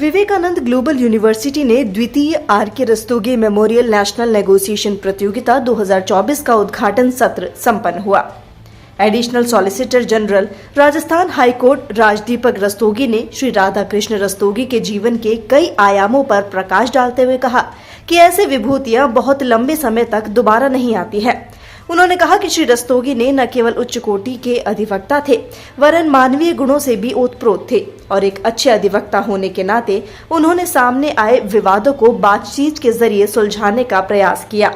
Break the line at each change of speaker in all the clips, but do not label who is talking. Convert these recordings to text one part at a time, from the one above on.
Vivekananda global university ने द्वितीय R K. Rastogi memorial national negotiation प्रतियोगिता 2024 का उद्घाटन सत्र संपन्न हुआ। Additional solicitor general Rajasthan high court Rajdeepak Rastogi ने श्री राधा कृष्ण रस्तोगी के जीवन के कई आयामों पर प्रकाश डालते हुए कहा कि ऐसी विभूतियां बहुत लंबे समय तक दोबारा नहीं आती है। उन्होंने कहा कि श्री रस्तोगी ने न केवल उच्च कोटि के अधिवक्ता थे, वरन मानवीय गुणों से भी ओतप्रोत थे और एक अच्छे अधिवक्ता होने के नाते उन्होंने सामने आए विवादों को बातचीत के जरिए सुलझाने का प्रयास किया,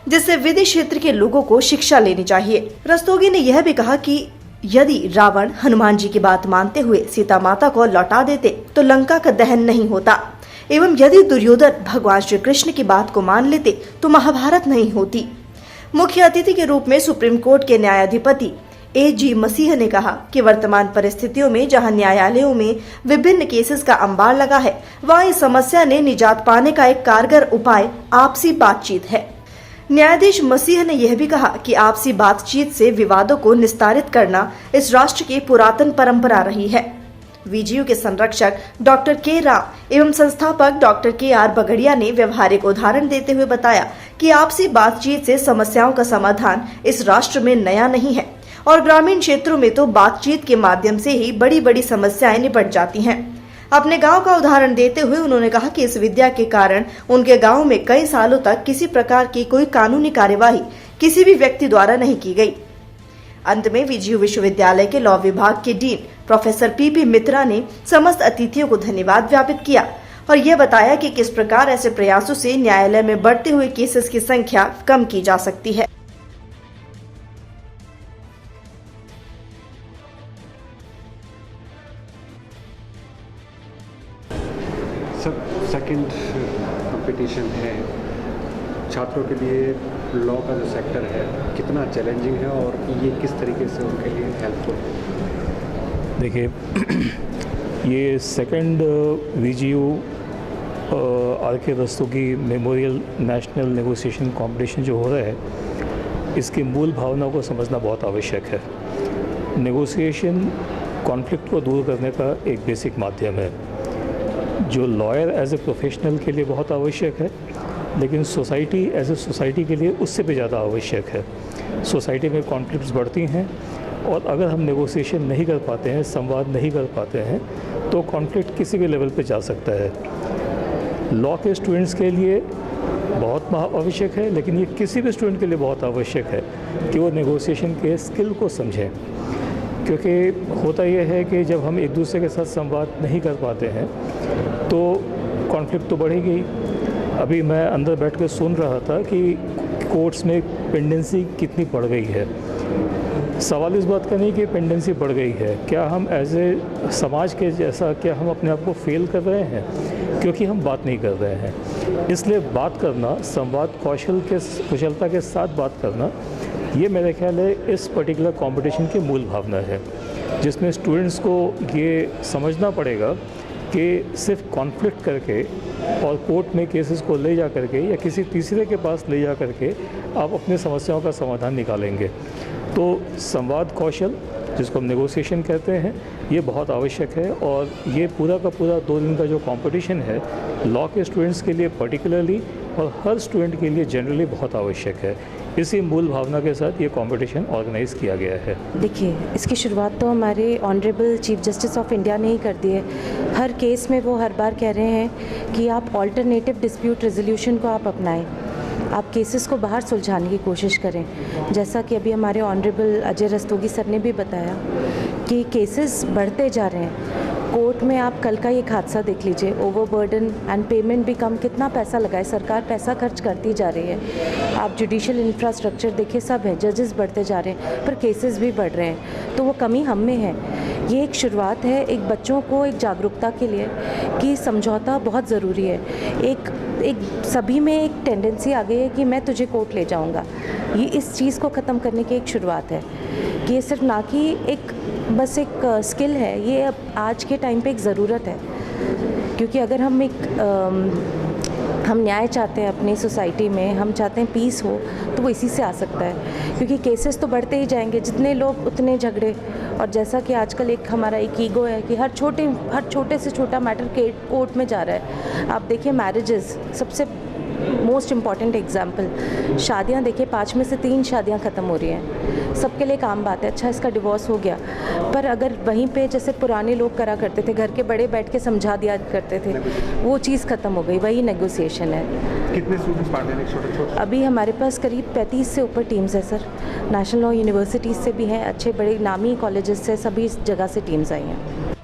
जिससे विधि क्षेत्र के लोगों को शिक्षा लेनी चाहिए। रस्तोगी ने यह भी कहा कि यदि रावण हनुमान जी की बात मानते हुए सीता माता को लौटा देते तो लंका का दहन नहीं होता, एवं यदि दुर्योधन भगवान श्री कृष्ण की बात को मान लेते तो महाभारत नहीं होती। मुख्य अतिथि के रूप में सुप्रीम कोर्ट के न्यायाधिपति A.G. मसीह ने कहा कि वर्तमान परिस्थितियों में जहां न्यायालयों में विभिन्न केसेस का अंबार लगा है, वहां इस समस्या ने निजात पाने का एक कारगर उपाय आपसी बातचीत है। न्यायाधीश मसीह ने यह भी कहा कि आपसी बातचीत से विवादों को निस्तारित करना इस राष्ट्र की पुरातन परंपरा रही है। VGU के संरक्षक डॉक्टर के राम एवं संस्थापक डॉक्टर KR बगड़िया ने व्यवहारिक उदाहरण देते हुए बताया कि आपसी बातचीत से समस्याओं का समाधान इस राष्ट्र में नया नहीं है और ग्रामीण क्षेत्रों में तो बातचीत के माध्यम से ही बड़ी बड़ी समस्याएं निपट जाती हैं। अपने गांव का उदाहरण देते हुए उन्होंने कहा कि इस विद्या के कारण उनके गांव में कई सालों तक किसी प्रकार की कोई कानूनी कार्यवाही किसी भी व्यक्ति द्वारा नहीं की गई। अंत में VGU विश्वविद्यालय के लॉ विभाग के डीन प्रोफेसर PP मित्रा ने समस्त अतिथियों को धन्यवाद ज्ञापित किया और यह बताया कि किस प्रकार ऐसे प्रयासों से न्यायालय में बढ़ते हुए केसेस की संख्या कम की जा सकती है।
सेकंड कंपटीशन है, छात्रों के लिए लॉ का जो सेक्टर है कितना चैलेंजिंग है और ये किस तरीके से उनके लिए हेल्पफुल है?
देखिए, ये second VGU R K. Rastogi memorial national negotiation competition जो हो रहा है, इसकी मूल भावना को समझना बहुत आवश्यक है। नेगोशिएशन कॉन्फ्लिक्ट को दूर करने का एक बेसिक माध्यम है, जो लॉयर एज ए प्रोफेशनल के लिए बहुत आवश्यक है, लेकिन सोसाइटी एज ए सोसाइटी के लिए उससे भी ज़्यादा आवश्यक है। सोसाइटी में कॉन्फ्लिक्ट्स बढ़ती हैं और अगर हम नेगोशिएशन नहीं कर पाते हैं, संवाद नहीं कर पाते हैं, तो कॉन्फ्लिक्ट किसी भी लेवल पे जा सकता है। लॉ के स्टूडेंट्स के लिए बहुत आवश्यक है, लेकिन ये किसी भी स्टूडेंट के लिए बहुत आवश्यक है कि वो नेगोशिएशन के स्किल को समझें, क्योंकि होता यह है कि जब हम एक दूसरे के साथ संवाद नहीं कर पाते हैं तो कॉन्फ्लिक्ट तो बढ़ेगी। अभी मैं अंदर बैठ कर सुन रहा था कि कोर्ट्स में पेंडेंसी कितनी बढ़ गई है। सवाल इस बात का नहीं कि पेंडेंसी बढ़ गई है, क्या हम एज ए समाज के जैसा क्या हम अपने आप को फेल कर रहे हैं क्योंकि हम बात नहीं कर रहे हैं। इसलिए बात करना, संवाद कुशलता के साथ बात करना, ये मेरे ख्याल है इस पर्टिकुलर कंपटीशन की मूल भावना है, जिसमें स्टूडेंट्स को ये समझना पड़ेगा कि सिर्फ कॉन्फ्लिक्ट करके और कोर्ट में केसेस को ले जा करके या किसी तीसरे के पास ले जा करके आप अपनी समस्याओं का समाधान निकालेंगे। तो संवाद कौशल, जिसको हम नेगोशिएशन कहते हैं, ये बहुत आवश्यक है और ये पूरा का पूरा 2 दिन का जो कंपटीशन है, लॉ के स्टूडेंट्स के लिए पर्टिकुलरली और हर स्टूडेंट के लिए जनरली बहुत आवश्यक है। इसी मूल भावना के साथ ये कंपटीशन ऑर्गेनाइज किया गया है।
देखिए, इसकी शुरुआत तो हमारे honourable chief justice of India ने ही कर दी है। हर केस में वो हर बार कह रहे हैं कि आप ऑल्टरनेटिव डिस्प्यूट रेजोल्यूशन को आप अपनाएं, आप केसेस को बाहर सुलझाने की कोशिश करें। जैसा कि अभी हमारे ऑनरेबल अजय रस्तोगी सर ने भी बताया कि केसेस बढ़ते जा रहे हैं। कोर्ट में आप कल का एक हादसा देख लीजिए, ओवरबर्डन एंड पेमेंट भी कम, कितना पैसा लगाए, सरकार पैसा खर्च करती जा रही है। आप जुडिशियल इंफ्रास्ट्रक्चर देखिए, सब है, जजेस बढ़ते जा रहे हैं पर केसेस भी बढ़ रहे हैं, तो वो कमी हम में है। ये एक शुरुआत है एक बच्चों को एक जागरूकता के लिए कि समझौता बहुत ज़रूरी है। एक सभी में एक टेंडेंसी आ गई है कि मैं तुझे कोर्ट ले जाऊंगा। ये इस चीज़ को ख़त्म करने की एक शुरुआत है कि ये सिर्फ ना कि एक बस एक स्किल है, ये अब आज के टाइम पे एक ज़रूरत है, क्योंकि अगर हम एक हम न्याय चाहते हैं अपनी सोसाइटी में, हम चाहते हैं पीस हो, तो वो इसी से आ सकता है, क्योंकि केसेस तो बढ़ते ही जाएंगे, जितने लोग उतने झगड़े। और जैसा कि आजकल हमारा एक ईगो है कि हर छोटे से छोटा मैटर कोर्ट में जा रहा है। आप देखिए मैरिजेस, सबसे मोस्ट इम्पॉर्टेंट एग्जाम्पल, शादियां देखिए 5 में से 3 शादियां ख़त्म हो रही हैं, सबके लिए काम बात है, अच्छा इसका डिवोर्स हो गया। पर अगर वहीं पे जैसे पुराने लोग करा करते थे, घर के बड़े बैठ के समझा दिया करते थे, वो चीज़ ख़त्म हो गई, वही नेगोशिएशन है।
कितने स्टूडेंट्स पार्ट ले रहे हैं? छोटे
अभी हमारे पास करीब 35 से ऊपर टीम्स है सर, नेशनल लॉ यूनिवर्सिटीज़ से भी हैं, अच्छे बड़े नामी कॉलेजेस से, सभी जगह से टीम्स आई हैं।